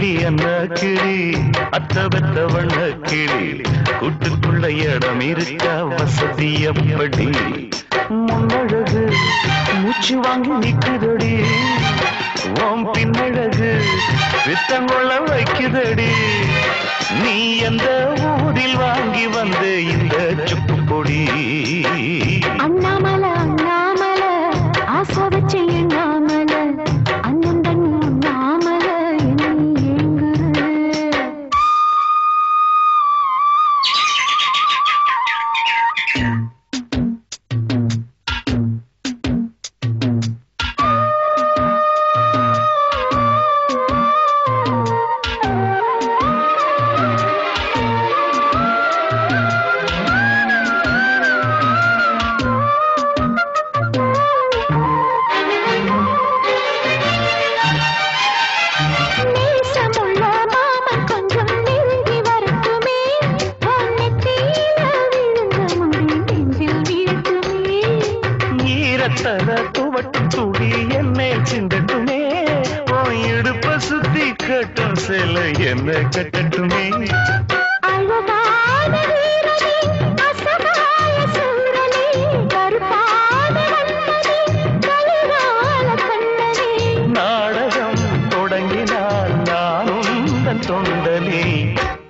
கிளி என்ன கிளி அத்த பெத்த வண்ண கிளி கூட்டுக்குள்ள இடம் இருக்க வசதி எப்படி முன்னழகு மூச்சு வாங்கி நிக்குதடி ஓம் பின்னழகு வித்தங்கொள்ள வைக்குதடி நீ எந்த ஊரில் வாங்கி வந்து இந்த சுக்கு பொடி அண்ணாமலை அண்ணாமலை ஆசை வச்சு எண்ணாமலை அண்ணன் தண்ணி உண்ணாமலை என்னை ஏங்குற துவட்டும் துடி என்னை சிந்தட்டுமே இடுப்ப சுத்தி கட்டும் சில என்ன கட்டட்டுமே நாடகம் தொடங்கினால் நானும் தன் தொண்டனே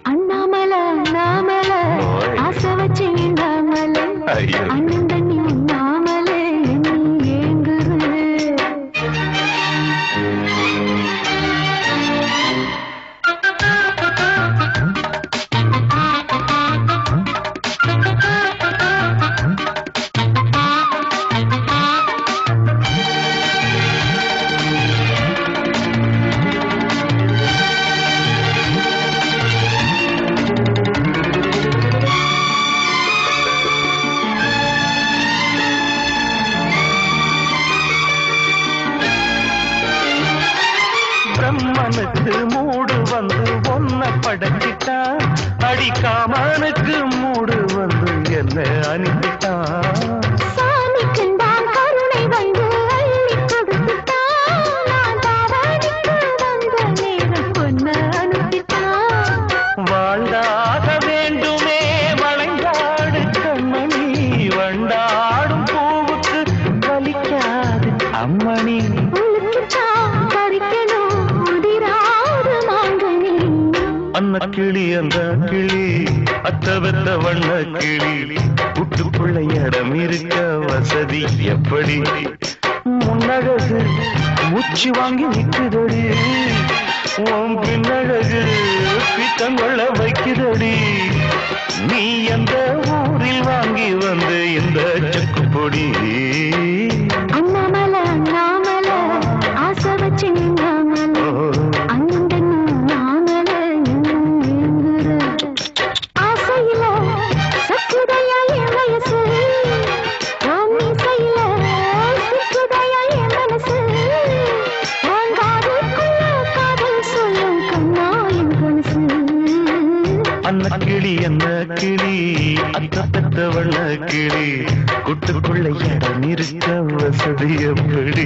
அண்ணாமலை அண்ணாமலை ஆசை வச்சு எண்ணாமலை அண்ணன் தண்ணி உண்ணாமலை பிரம்மனுக்கு மூடு வந்து ஒன்ன படைச்சிட்டான் அடிக்காமனுக்கு மூடு வந்து என்ன அனுப்பிட்டான் வாழ்ந்தாக வேண்டுமே வளைந்தாடு கண்மணி வண்டாடும் பூவுக்கு வலிக்காது அம்மணி அன்ன கிளி அந்த கிளி அத்த வெத்த வண்ண கிளி கூட்டுக்குள்ள இடம் இருக்க வசதி எப்படி முன்னழகு மூச்சு வாங்கி நிக்குதடி உன் பின்னழகு பித்தங்கொள்ள வைக்குதடி நீ எந்த ஊரில் வாங்கி வந்து இந்த சுக்கு பொடி அண்ணாமலை அண்ணாமலை ஆசை வச்சு நின்னாமலை அண்ணன் நாமலை ஆசையில சக்குதையா என் வயசு ஆசையில சக்குதையா என் மனசு காதல் சொல்லும் கண்ணா என் கனசு அன்ன கிளி என்ன கிளி அத்த பெத்த வண்ண கிளி கூட்டுக்குள்ள இடம் இருக்க வசதி எப்படி